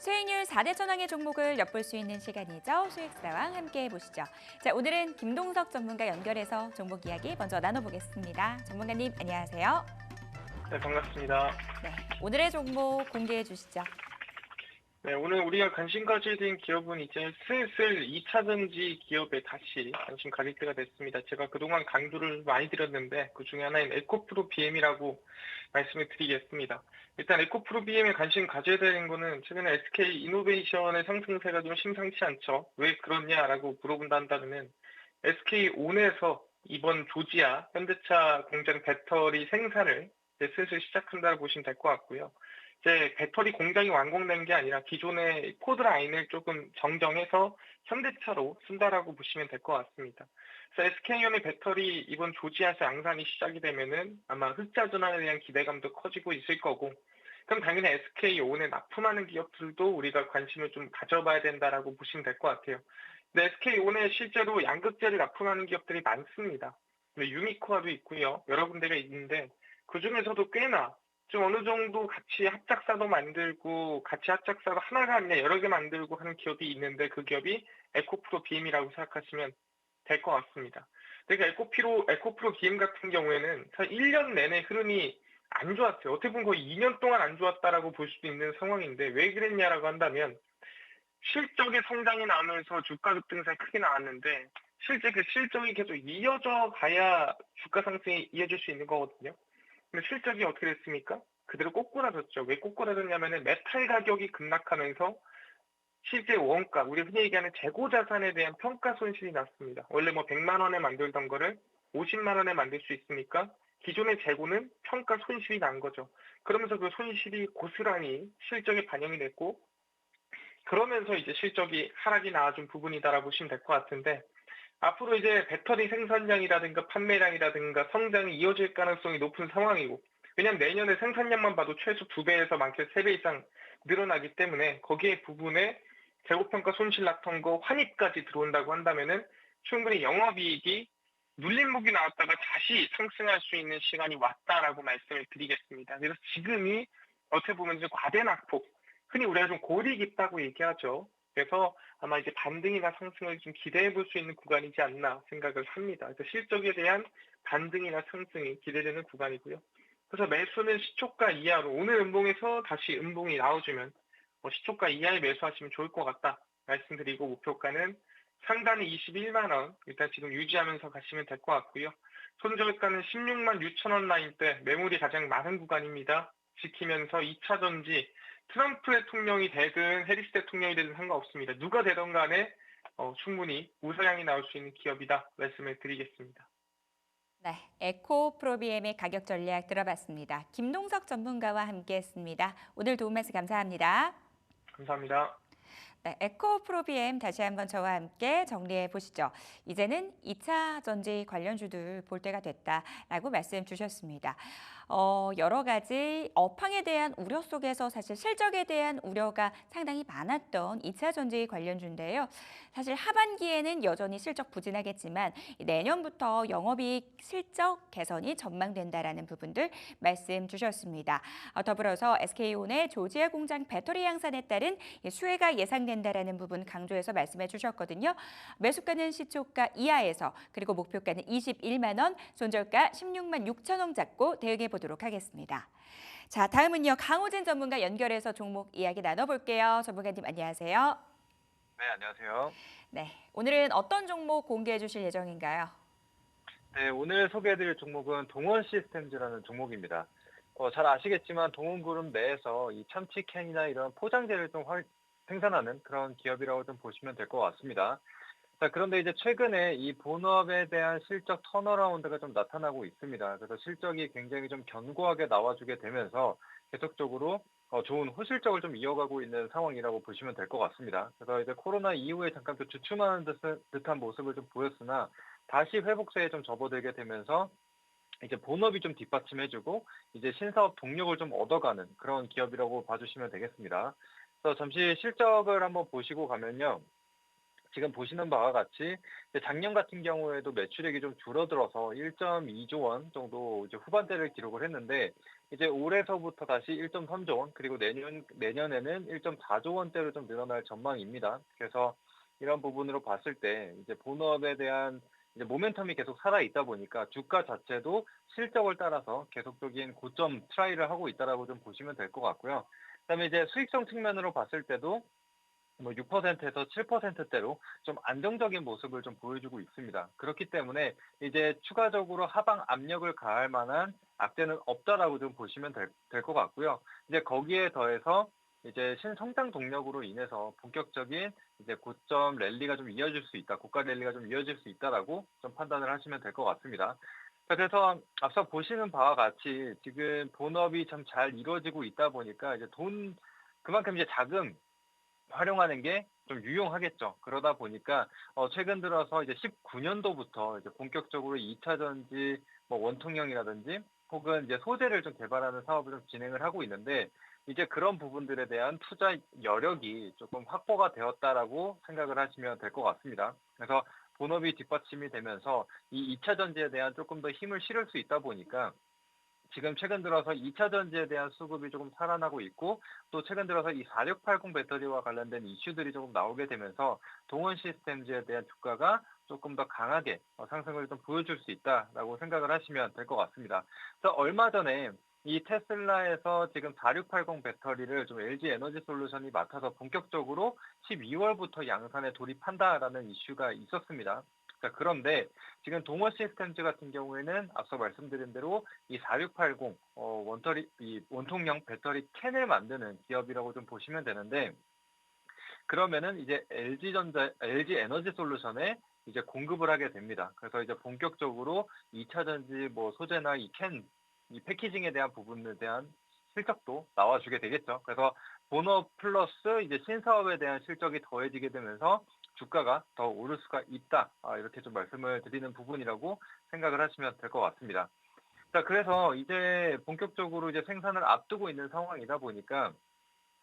수익률 4대 천왕의 종목을 엿볼 수 있는 시간이죠. 수익사랑 함께 보시죠. 자, 오늘은 김동석 전문가 연결해서 종목 이야기 먼저 나눠보겠습니다. 전문가님, 안녕하세요. 네, 반갑습니다. 네, 오늘의 종목 공개해 주시죠. 네, 오늘 우리가 관심 가져야 되는 기업은 이제 슬슬 2차 전지 기업에 다시 관심 가질 때가 됐습니다. 제가 그동안 강조를 많이 드렸는데 그중에 하나인 에코프로 BM이라고 말씀을 드리겠습니다. 일단 에코프로 BM에 관심 가져야 되는 거는 최근에 SK 이노베이션의 상승세가 좀 심상치 않죠. 왜 그렇냐라고 물어본다면 SK온에서 이번 조지아 현대차 공장 배터리 생산을 이제 슬슬 시작한다고 보시면 될 것 같고요. 이제 배터리 공장이 완공된 게 아니라 기존의 코드 라인을 조금 정정해서 현대차로 쓴다라고 보시면 될 것 같습니다. 그래서 SK온의 배터리 이번 조지아에서 양산이 시작이 되면은 아마 흑자 전환에 대한 기대감도 커지고 있을 거고, 그럼 당연히 SK온에 납품하는 기업들도 우리가 관심을 좀 가져봐야 된다라고 보시면 될 것 같아요. 근데 SK온에 실제로 양극재를 납품하는 기업들이 많습니다. 유니코아도 있고요. 여러 군데가 있는데 그 중에서도 꽤나 좀 어느 정도 같이 합작사도 만들고 같이 합작사가 하나가 아니라 여러 개 만들고 하는 기업이 있는데 그 기업이 에코프로 BM이라고 생각하시면 될 것 같습니다. 그러니까 에코프로 BM 같은 경우에는 사실 1년 내내 흐름이 안 좋았어요. 어떻게 보면 거의 2년 동안 안 좋았다라고 볼 수도 있는 상황인데 왜 그랬냐라고 한다면 실적의 성장이 나오면서 주가 급등세가 크게 나왔는데 실제 그 실적이 계속 이어져 가야 주가 상승이 이어질 수 있는 거거든요. 근데 실적이 어떻게 됐습니까? 그대로 꼬꾸라졌죠. 왜 꼬꾸라졌냐면은 메탈 가격이 급락하면서 실제 원가, 우리 흔히 얘기하는 재고 자산에 대한 평가 손실이 났습니다. 원래 뭐 100만 원에 만들던 거를 50만 원에 만들 수 있으니까 기존의 재고는 평가 손실이 난 거죠. 그러면서 그 손실이 고스란히 실적에 반영이 됐고, 그러면서 이제 실적이 하락이 나와준 부분이다라고 보시면 될 것 같은데, 앞으로 이제 배터리 생산량이라든가 판매량이라든가 성장이 이어질 가능성이 높은 상황이고, 왜냐하면 내년에 생산량만 봐도 최소 2배에서 많게는 3배 이상 늘어나기 때문에 거기에 부분에 재고평가 손실 났던 거 환입까지 들어온다고 한다면은 충분히 영업이익이 눌림목이 나왔다가 다시 상승할 수 있는 시간이 왔다라고 말씀을 드리겠습니다. 그래서 지금이 어떻게 보면 좀 과대 낙폭, 흔히 우리가 좀 고리 깊다고 얘기하죠. 그래서 아마 이제 반등이나 상승을 좀 기대해 볼 수 있는 구간이지 않나 생각을 합니다. 그래서 실적에 대한 반등이나 상승이 기대되는 구간이고요. 그래서 매수는 시초가 이하로 오늘 음봉에서 다시 음봉이 나와주면 시초가 이하에 매수하시면 좋을 것 같다 말씀드리고, 목표가는 상단이 21만 원 일단 지금 유지하면서 가시면 될 것 같고요. 손절가는 16만 6천 원 라인대, 매물이 가장 많은 구간입니다. 지키면서 2차 전지 트럼프 대통령이 되든 해리스 대통령이 되든 상관없습니다. 누가 되든 간에 충분히 우상향이 나올 수 있는 기업이다 말씀을 드리겠습니다. 네, 에코프로비엠의 가격 전략 들어봤습니다. 김동석 전문가와 함께했습니다. 오늘 도움 말씀 감사합니다. 감사합니다. 네, 에코프로비엠 다시 한번 저와 함께 정리해 보시죠. 이제는 2차 전지 관련주들 볼 때가 됐다라고 말씀 주셨습니다. 여러 가지 업황에 대한 우려 속에서 사실 실적에 대한 우려가 상당히 많았던 2차 전지 관련주인데요. 사실 하반기에는 여전히 실적 부진하겠지만 내년부터 영업이익 실적 개선이 전망된다라는 부분들 말씀 주셨습니다. 더불어서 SK온의 조지아 공장 배터리 양산에 따른 수혜가 예상된다라는 부분 강조해서 말씀해 주셨거든요. 매수가는 시초가 이하에서, 그리고 목표가는 21만 원, 손절가 16만 6천 원 잡고 대응해 보도록 하겠습니다. 자, 다음은요. 강호진 전문가 연결해서 종목 이야기 나눠볼게요. 전문가님 안녕하세요. 네, 안녕하세요. 네, 오늘은 어떤 종목 공개해 주실 예정인가요? 네, 오늘 소개해드릴 종목은 동원 시스템즈라는 종목입니다. 잘 아시겠지만 동원그룹 내에서 이 참치캔이나 이런 포장재를 좀 생산하는 그런 기업이라고 좀 보시면 될 것 같습니다. 자, 그런데 이제 최근에 이 본업에 대한 실적 턴어라운드가 좀 나타나고 있습니다. 그래서 실적이 굉장히 좀 견고하게 나와주게 되면서 계속적으로 좋은 호실적을 좀 이어가고 있는 상황이라고 보시면 될 것 같습니다. 그래서 이제 코로나 이후에 잠깐 또 주춤하는 듯한 모습을 좀 보였으나 다시 회복세에 좀 접어들게 되면서 이제 본업이 좀 뒷받침해주고 이제 신사업 동력을 좀 얻어가는 그런 기업이라고 봐주시면 되겠습니다. 그래서 잠시 실적을 한번 보시고 가면요. 지금 보시는 바와 같이 이제 작년 같은 경우에도 매출액이 좀 줄어들어서 1.2조 원 정도 이제 후반대를 기록을 했는데 이제 올해서부터 다시 1.3조 원 그리고 내년에는 1.4조 원대로 좀 늘어날 전망입니다. 그래서 이런 부분으로 봤을 때 이제 본업에 대한 이제 모멘텀이 계속 살아 있다 보니까 주가 자체도 실적을 따라서 계속적인 고점 트라이를 하고 있다라고 좀 보시면 될 것 같고요. 그다음에 이제 수익성 측면으로 봤을 때도 뭐 6%에서 7%대로 좀 안정적인 모습을 좀 보여주고 있습니다. 그렇기 때문에 이제 추가적으로 하방 압력을 가할 만한 악재는 없다라고 좀 보시면 될 것 같고요. 이제 거기에 더해서 이제 신성장 동력으로 인해서 본격적인 이제 고점 랠리가 좀 이어질 수 있다, 고가 랠리가 좀 이어질 수 있다라고 좀 판단을 하시면 될 것 같습니다. 그래서 앞서 보시는 바와 같이 지금 본업이 참 잘 이루어지고 있다 보니까 이제 그만큼 이제 자금 활용하는 게 좀 유용하겠죠. 그러다 보니까 최근 들어서 이제 19년도부터 이제 본격적으로 2차 전지 뭐 원통형이라든지 혹은 이제 소재를 좀 개발하는 사업을 좀 진행을 하고 있는데 이제 그런 부분들에 대한 투자 여력이 조금 확보가 되었다라고 생각을 하시면 될 것 같습니다. 그래서 본업이 뒷받침이 되면서 이 2차 전지에 대한 조금 더 힘을 실을 수 있다 보니까 지금 최근 들어서 2차 전지에 대한 수급이 조금 살아나고 있고 또 최근 들어서 이 4680 배터리와 관련된 이슈들이 조금 나오게 되면서 동원 시스템즈에 대한 주가가 조금 더 강하게 상승을 좀 보여줄 수 있다라고 생각을 하시면 될 것 같습니다. 그래서 얼마 전에 이 테슬라에서 지금 4680 배터리를 좀 LG 에너지 솔루션이 맡아서 본격적으로 12월부터 양산에 돌입한다라는 이슈가 있었습니다. 자, 그런데 지금 동원 시스템즈 같은 경우에는 앞서 말씀드린 대로 이 4680 이 원통형 배터리 캔을 만드는 기업이라고 좀 보시면 되는데 그러면은 이제 LG 에너지 솔루션에 이제 공급을 하게 됩니다. 그래서 이제 본격적으로 2차 전지 뭐 소재나 이 패키징에 대한 부분에 대한 실적도 나와주게 되겠죠. 그래서 본업 플러스 이제 신사업에 대한 실적이 더해지게 되면서 주가가 더 오를 수가 있다. 이렇게 좀 말씀을 드리는 부분이라고 생각을 하시면 될 것 같습니다. 자, 그래서 이제 본격적으로 이제 생산을 앞두고 있는 상황이다 보니까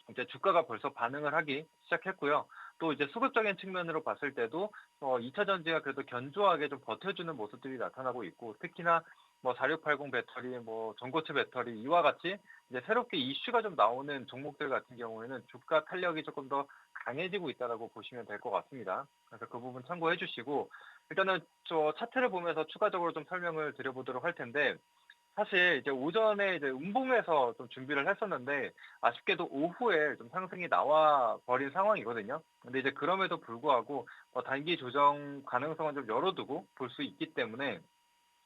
이제 주가가 벌써 반응을 하기 시작했고요. 또 이제 수급적인 측면으로 봤을 때도 2차 전지가 그래도 견조하게 좀 버텨주는 모습들이 나타나고 있고 특히나 뭐 4680 배터리, 뭐 전고체 배터리 이와 같이 이제 새롭게 이슈가 좀 나오는 종목들 같은 경우에는 주가 탄력이 조금 더 강해지고 있다라고 보시면 될 것 같습니다. 그래서 그 부분 참고해 주시고 일단은 저 차트를 보면서 추가적으로 좀 설명을 드려보도록 할 텐데 사실 이제 오전에 이제 음봉에서 좀 준비를 했었는데 아쉽게도 오후에 좀 상승이 나와 버린 상황이거든요. 근데 이제 그럼에도 불구하고 단기 조정 가능성은 좀 열어두고 볼 수 있기 때문에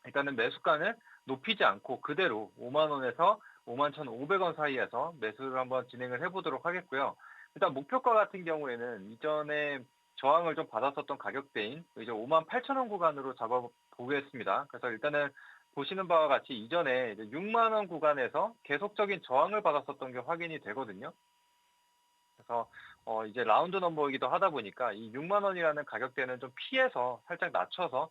일단은 매수가는 높이지 않고 그대로 5만 원에서 5만 1,500원 사이에서 매수를 한번 진행을 해보도록 하겠고요. 일단 목표가 같은 경우에는 이전에 저항을 좀 받았었던 가격대인 이제 5만 8천 원 구간으로 잡아보겠습니다. 그래서 일단은 보시는 바와 같이 이전에 이제 6만 원 구간에서 계속적인 저항을 받았었던 게 확인이 되거든요. 그래서 이제 라운드 넘버이기도 하다 보니까 이 6만 원이라는 가격대는 좀 피해서 살짝 낮춰서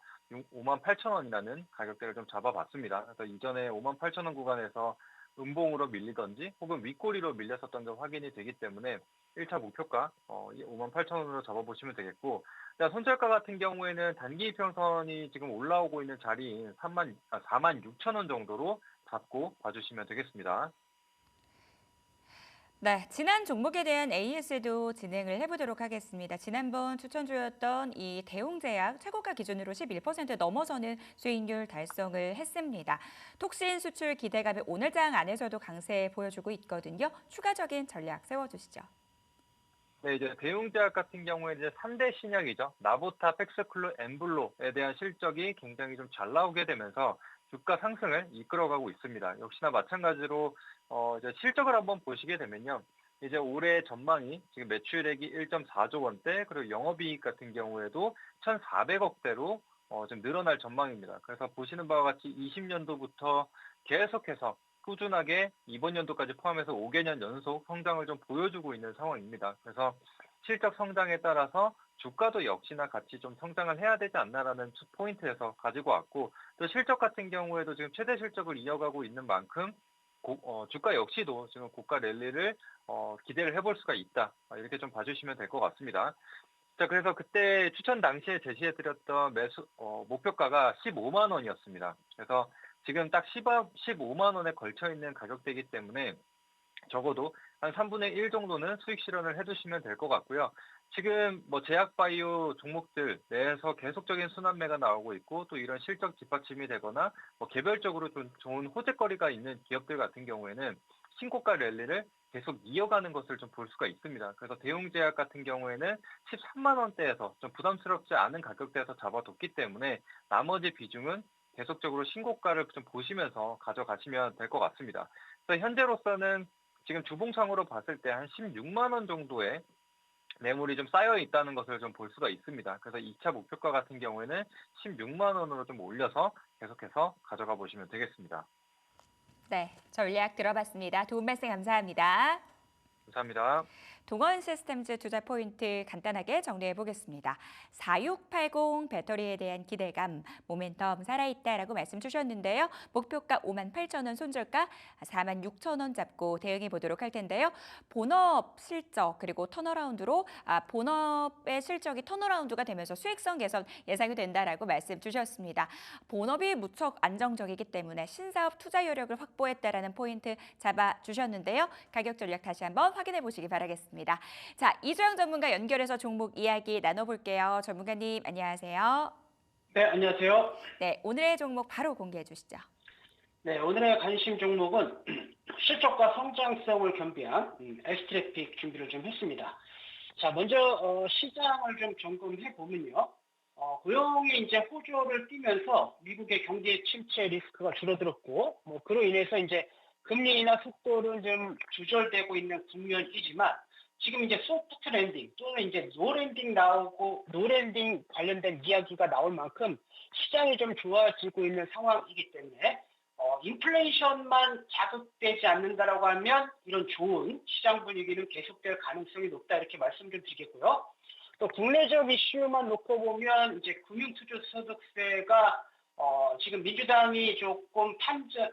5만 8천 원이라는 가격대를 좀 잡아봤습니다. 그래서 이전에 5만 8천 원 구간에서 음봉으로 밀리던지 혹은 윗꼬리로 밀렸었던 게 확인이 되기 때문에 1차 목표가 5만 8천 원으로 잡아보시면 되겠고 손절가 같은 경우에는 단기 이평선이 지금 올라오고 있는 자리인 4만 6천 원 정도로 잡고 봐주시면 되겠습니다. 네, 지난 종목에 대한 AS도 진행을 해보도록 하겠습니다. 지난번 추천주였던 이 대웅제약 최고가 기준으로 11% 넘어서는 수익률 달성을 했습니다. 톡신 수출 기대감이 오늘장 안에서도 강세 보여주고 있거든요. 추가적인 전략 세워주시죠. 네, 이제 대웅제약 같은 경우에 이제 3대 신약이죠. 나보타, 팩스클로, 엠블로에 대한 실적이 굉장히 좀 잘 나오게 되면서 주가 상승을 이끌어가고 있습니다. 역시나 마찬가지로 이제 실적을 한번 보시게 되면요. 이제 올해 전망이 지금 매출액이 1.4조 원대, 그리고 영업이익 같은 경우에도 1,400억대로 좀 늘어날 전망입니다. 그래서 보시는 바와 같이 20년도부터 계속해서 꾸준하게 이번 연도까지 포함해서 5개년 연속 성장을 좀 보여주고 있는 상황입니다. 그래서 실적 성장에 따라서 주가도 역시나 같이 좀 성장을 해야 되지 않나라는 포인트에서 가지고 왔고 또 실적 같은 경우에도 지금 최대 실적을 이어가고 있는 만큼 주가 역시도 지금 고가 랠리를 기대를 해볼 수가 있다. 이렇게 좀 봐주시면 될 것 같습니다. 자, 그래서 그때 추천 당시에 제시해드렸던 목표가가 15만 원이었습니다. 그래서 지금 딱 15만 원에 걸쳐 있는 가격대이기 때문에 적어도 한 3분의 1 정도는 수익 실현을 해두시면 될 것 같고요. 지금 뭐 제약바이오 종목들 내에서 계속적인 순환매가 나오고 있고 또 이런 실적 뒷받침이 되거나 뭐 개별적으로 좀 좋은 호재거리가 있는 기업들 같은 경우에는 신고가 랠리를 계속 이어가는 것을 좀 볼 수가 있습니다. 그래서 대웅제약 같은 경우에는 13만 원대에서 좀 부담스럽지 않은 가격대에서 잡아뒀기 때문에 나머지 비중은 계속적으로 신고가를 좀 보시면서 가져가시면 될 것 같습니다. 그래서 현재로서는 지금 주봉상으로 봤을 때 한 16만 원 정도의 매물이 좀 쌓여 있다는 것을 좀 볼 수가 있습니다. 그래서 2차 목표가 같은 경우에는 16만 원으로 좀 올려서 계속해서 가져가 보시면 되겠습니다. 네, 전략 들어봤습니다. 도움 말씀 감사합니다. 감사합니다. 동원 시스템즈 투자 포인트 간단하게 정리해 보겠습니다. 4680 배터리에 대한 기대감, 모멘텀 살아있다라고 말씀 주셨는데요. 목표가 58,000원, 손절가 46,000원 잡고 대응해 보도록 할 텐데요. 본업 실적 그리고 턴어라운드로 본업의 실적이 턴어라운드가 되면서 수익성 개선 예상이 된다라고 말씀 주셨습니다. 본업이 무척 안정적이기 때문에 신사업 투자 여력을 확보했다라는 포인트 잡아 주셨는데요. 가격 전략 다시 한번 확인해 보시기 바라겠습니다. 자, 이주영 전문가 연결해서 종목 이야기 나눠볼게요. 전문가님 안녕하세요. 네, 안녕하세요. 네, 오늘의 종목 바로 공개해 주시죠. 네, 오늘의 관심 종목은 실적과 성장성을 겸비한 S트래픽 준비를 좀 했습니다. 자, 먼저 시장을 좀 점검해 보면요. 고용이 이제 호조를 띠면서 미국의 경제 침체 리스크가 줄어들었고, 뭐 그로 인해서 이제 금리 인하 속도는 좀 조절되고 있는 국면이지만 지금 이제 소프트 랜딩 또는 이제 노랜딩 관련된 이야기가 나올 만큼 시장이 좀 좋아지고 있는 상황이기 때문에 인플레이션만 자극되지 않는다라고 하면 이런 좋은 시장 분위기는 계속될 가능성이 높다 이렇게 말씀 좀 드리겠고요. 또 국내적 이슈만 놓고 보면 이제 금융투자소득세가 지금 민주당이 조금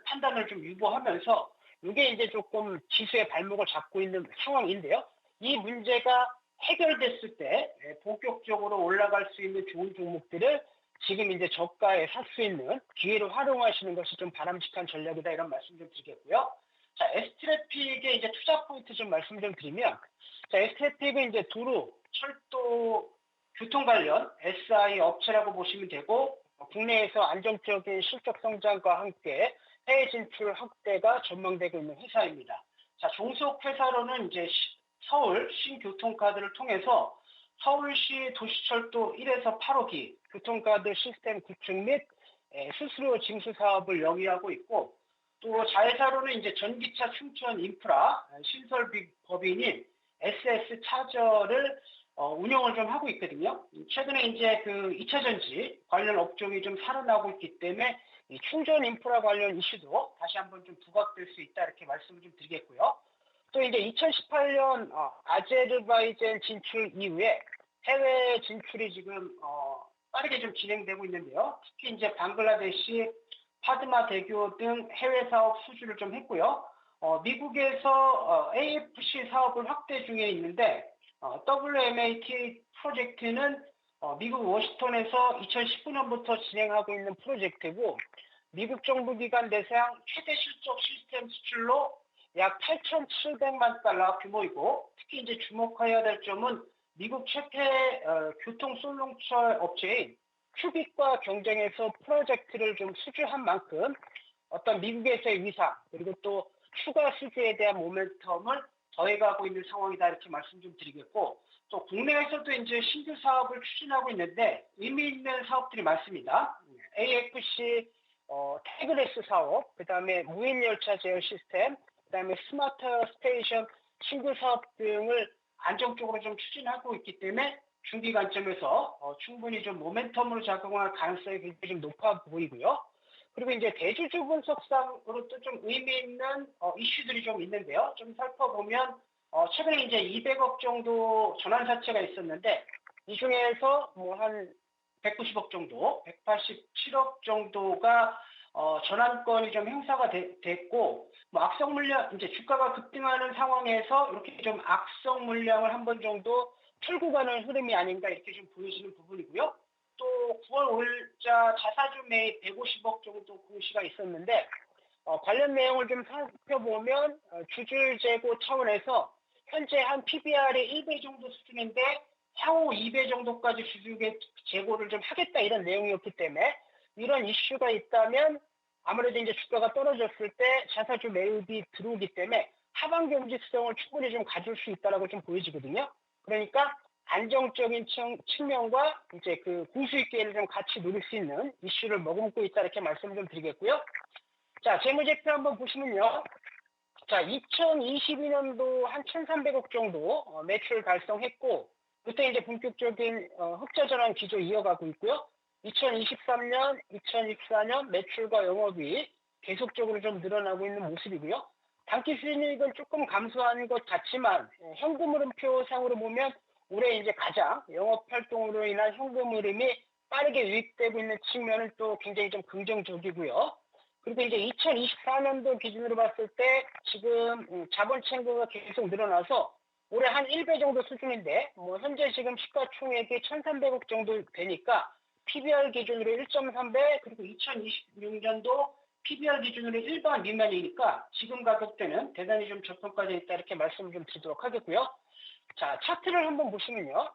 판단을 좀 유보하면서 이게 이제 조금 지수의 발목을 잡고 있는 상황인데요. 이 문제가 해결됐을 때 본격적으로 올라갈 수 있는 좋은 종목들을 지금 이제 저가에 살 수 있는 기회를 활용하시는 것이 좀 바람직한 전략이다 이런 말씀 좀 드리겠고요. 자, S트래픽의 이제 투자 포인트 좀 말씀 좀 드리면, 자, S트래픽은 이제 도로, 철도, 교통 관련 SI 업체라고 보시면 되고 국내에서 안정적인 실적 성장과 함께 해외 진출 확대가 전망되고 있는 회사입니다. 자, 종속 회사로는 이제 서울 신교통카드를 통해서 서울시 도시철도 1에서 8호기 교통카드 시스템 구축 및 수수료 징수 사업을 영위하고 있고, 또 자회사로는 이제 전기차 충전 인프라 신설 법인인 SS 차저를 운영을 좀 하고 있거든요. 최근에 이제 그 2차 전지 관련 업종이 좀 살아나고 있기 때문에 이 충전 인프라 관련 이슈도 다시 한번 좀 부각될 수 있다 이렇게 말씀을 좀 드리겠고요. 또 이제 2018년 아제르바이잔 진출 이후에 해외 진출이 지금 빠르게 좀 진행되고 있는데요. 특히 이제 방글라데시, 파드마 대교 등 해외 사업 수주를 좀 했고요. 미국에서 AFC 사업을 확대 중에 있는데 WMAT 프로젝트는 미국 워싱턴에서 2019년부터 진행하고 있는 프로젝트고, 미국 정부 기관 내상 최대 실적 시스템 수출로 약 8,700만 달러 규모이고, 특히 이제 주목해야 될 점은 미국 최대 교통 솔루션 업체인 큐빅과 경쟁해서 프로젝트를 좀 수주한 만큼 어떤 미국에서의 위상 그리고 또 추가 수주에 대한 모멘텀을 더해가고 있는 상황이다 이렇게 말씀 좀 드리겠고, 또 국내에서도 이제 신규 사업을 추진하고 있는데 의미 있는 사업들이 많습니다. AFC 태그레스 사업, 그다음에 무인 열차 제어 시스템, 그다음에 스마트 스테이션 신규 사업 등을 안정적으로 좀 추진하고 있기 때문에 중기 관점에서 충분히 좀 모멘텀으로 작용할 가능성이 굉장히 좀 높아 보이고요. 그리고 이제 대주주 분석상으로 또 좀 의미 있는 이슈들이 좀 있는데요. 좀 살펴보면 최근에 이제 200억 정도 전환사채가 있었는데 이 중에서 뭐 한 190억 정도, 187억 정도가 전환권이 좀 행사가 됐고, 뭐 악성 물량 이제 주가가 급등하는 상황에서 이렇게 좀 악성 물량을 한 번 정도 틀고 가는 흐름이 아닌가 이렇게 좀 보여지는 부분이고요. 또 9월 5일자 자사주 매입 150억 정도 공시가 있었는데 관련 내용을 좀 살펴보면 주주 재고 차원에서 현재 한 PBR의 1배 정도 수준인데 향후 2배 정도까지 주주 재고를 좀 하겠다 이런 내용이었기 때문에 이런 이슈가 있다면 아무래도 이제 주가가 떨어졌을 때 자사주 매입이 들어오기 때문에 하방 경직성을 충분히 좀 가질 수 있다라고 좀 보여지거든요. 그러니까 안정적인 측면과 이제 그 고수익 기회를 좀 같이 누릴 수 있는 이슈를 머금고 있다 이렇게 말씀을 좀 드리겠고요. 자, 재무제표 한번 보시면요. 자, 2022년도 한 1,300억 정도 매출 달성했고 그때 이제 본격적인 흑자 전환 기조 이어가고 있고요. 2023년, 2024년 매출과 영업이 계속적으로 좀 늘어나고 있는 모습이고요. 단기 수익률은 조금 감소한 것 같지만 현금 흐름표 상으로 보면 올해 이제 가장 영업 활동으로 인한 현금 흐름이 빠르게 유입되고 있는 측면은 또 굉장히 좀 긍정적이고요. 그리고 이제 2024년도 기준으로 봤을 때 지금 자본 채무가 계속 늘어나서 올해 한 1배 정도 수준인데 뭐 현재 지금 시가총액이 1,300억 정도 되니까 PBR 기준으로 1.3배 그리고 2026년도 PBR 기준으로 1번 미만이니까 지금 가격대는 대단히 좀 저평가되어 있다 이렇게 말씀을 좀 드리도록 하겠고요. 자, 차트를 한번 보시면요.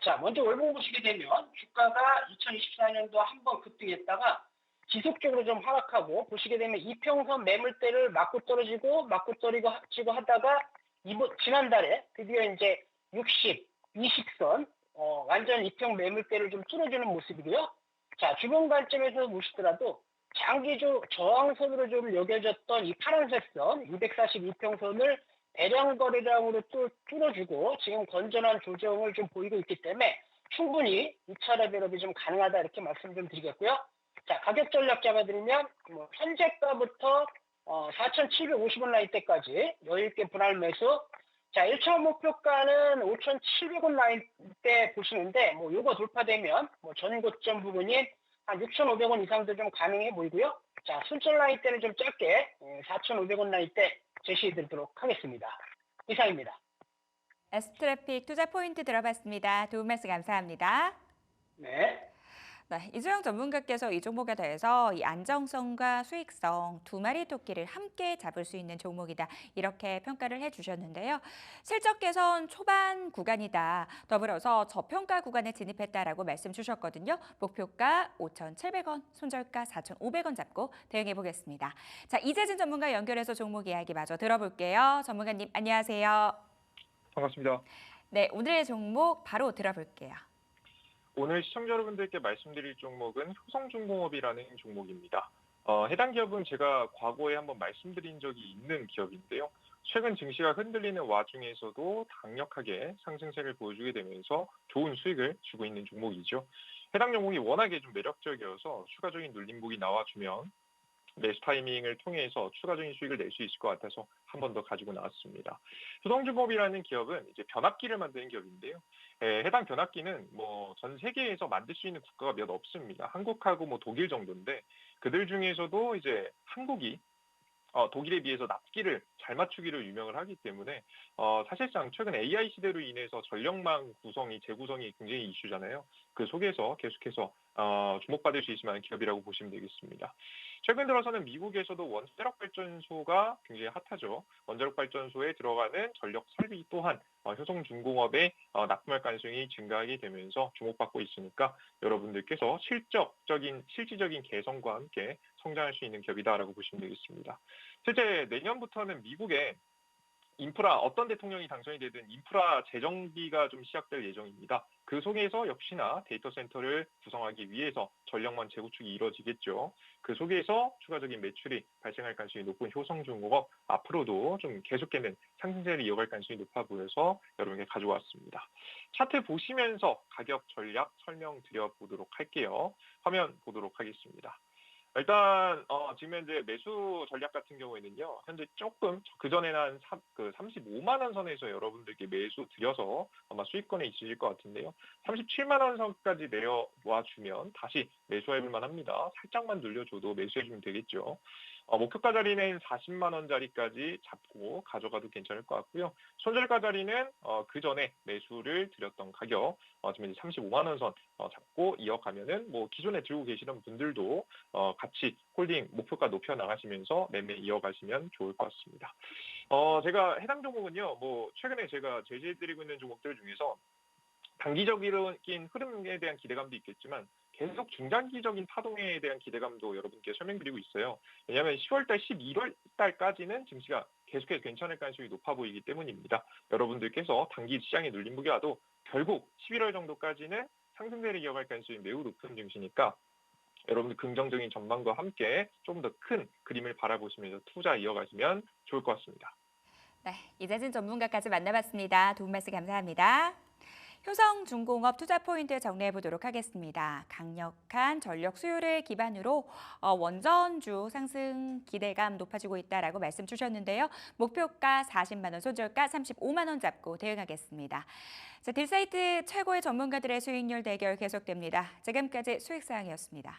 자, 먼저 월봉 보시게 되면 주가가 2024년도 한번 급등했다가 지속적으로 좀 하락하고 보시게 되면 이평선 매물대를 맞고 떨어지고 하다가 지난달에 드디어 이제 60, 20선 완전 이평 매물대를 좀 뚫어주는 모습이고요. 자, 주봉 관점에서 보시더라도 장기적 저항선으로 좀 여겨졌던 이 파란색 선 242평선을 대량 거래량으로 또 뚫어주고 지금 건전한 조정을 좀 보이고 있기 때문에 충분히 2차 레벨업이 좀 가능하다 이렇게 말씀 좀 드리겠고요. 자, 가격 전략 잡아드리면 현재가부터 4,750원 라인대까지 여유있게 분할 매수. 자, 1차 목표가는 5,700원 라인대 보시는데 요거 돌파되면 전고점 부분인 한 6,500원 이상도 좀 가능해 보이고요. 자, 순절 라인대는 좀 짧게 4,500원 라인대 제시해드리도록 하겠습니다. 이상입니다. S트래픽 투자 포인트 들어봤습니다. 도움 말씀 감사합니다. 네. 네, 이주영 전문가께서 이 종목에 대해서 이 안정성과 수익성 두 마리 토끼를 함께 잡을 수 있는 종목이다 이렇게 평가를 해주셨는데요. 실적 개선 초반 구간이다. 더불어서 저평가 구간에 진입했다라고 말씀 주셨거든요. 목표가 5,700원, 손절가 4,500원 잡고 대응해 보겠습니다. 자, 이재진 전문가 연결해서 종목 이야기 마저 들어볼게요. 전문가님 안녕하세요. 반갑습니다. 네, 오늘의 종목 바로 들어볼게요. 오늘 시청자 여러분들께 말씀드릴 종목은 효성중공업이라는 종목입니다. 해당 기업은 제가 과거에 한번 말씀드린 적이 있는 기업인데요. 최근 증시가 흔들리는 와중에서도 강력하게 상승세를 보여주게 되면서 좋은 수익을 주고 있는 종목이죠. 해당 종목이 워낙에 좀 매력적이어서 추가적인 눌림목이 나와주면 매수 타이밍을 통해서 추가적인 수익을 낼 수 있을 것 같아서 한 번 더 가지고 나왔습니다. 효성중공업이라는 기업은 이제 변압기를 만드는 기업인데요. 해당 변압기는 전 세계에서 만들 수 있는 국가가 몇 없습니다. 한국하고 독일 정도인데 그들 중에서도 이제 한국이 독일에 비해서 납기를 잘 맞추기로 유명을 하기 때문에 사실상 최근 AI 시대로 인해서 전력망 재구성이 굉장히 이슈잖아요. 그 속에서 계속해서 주목받을 수 있을 만한 기업이라고 보시면 되겠습니다. 최근 들어서는 미국에서도 원자력 발전소가 굉장히 핫하죠. 원자력 발전소에 들어가는 전력 설비 또한 효성중공업에 납품할 가능성이 증가하게 되면서 주목받고 있으니까 여러분들께서 실질적인 개성과 함께 성장할 수 있는 기업이다라고 보시면 되겠습니다. 실제 내년부터는 미국에 어떤 대통령이 당선이 되든 인프라 재정비가 좀 시작될 예정입니다. 그 속에서 역시나 데이터 센터를 구성하기 위해서 전력망 재구축이 이루어지겠죠. 그 속에서 추가적인 매출이 발생할 가능성이 높은 효성중공업 앞으로도 좀 계속되는 상승세를 이어갈 가능성이 높아 보여서 여러분께 가져왔습니다. 차트 보시면서 가격 전략 설명드려 보도록 할게요. 화면 보도록 하겠습니다. 일단 지금 현재 매수 전략 같은 경우에는요. 현재 조금 그전에는 한 35만 원 선에서 여러분들께 매수 드려서 아마 수익권에 있으실 것 같은데요. 37만 원 선까지 내려와 주면 다시 매수해 볼 만합니다. 살짝만 눌려줘도 매수해 주면 되겠죠. 목표가 자리는 40만 원짜리까지 잡고 가져가도 괜찮을 것 같고요. 손절가 자리는 그 전에 매수를 드렸던 가격 지금 이제 35만 원 선 잡고 이어가면은 뭐 기존에 들고 계시는 분들도 같이 홀딩 목표가 높여 나가시면서 매매 이어가시면 좋을 것 같습니다. 제가 해당 종목은요, 뭐 최근에 제가 제시해드리고 있는 종목들 중에서 단기적인 흐름에 대한 기대감도 있겠지만 계속 중장기적인 파동에 대한 기대감도 여러분께 설명드리고 있어요. 왜냐하면 10월달, 11월달까지는 증시가 계속해서 괜찮을 가능성이 높아 보이기 때문입니다. 여러분들께서 단기 시장에 눌림 무게와도 결국 11월 정도까지는 상승세를 이어갈 가능성이 매우 높은 증시니까 여러분들 긍정적인 전망과 함께 좀 더 큰 그림을 바라보시면서 투자 이어가시면 좋을 것 같습니다. 네, 이재진 전문가까지 만나봤습니다. 도움 말씀 감사합니다. 효성중공업 투자 포인트 정리해 보도록 하겠습니다. 강력한 전력 수요를 기반으로 원전주 상승 기대감 높아지고 있다라고 말씀 주셨는데요. 목표가 40만 원, 손절가 35만 원 잡고 대응하겠습니다. 자, 딜사이트 최고의 전문가들의 수익률 대결 계속됩니다. 지금까지 수익사항이었습니다.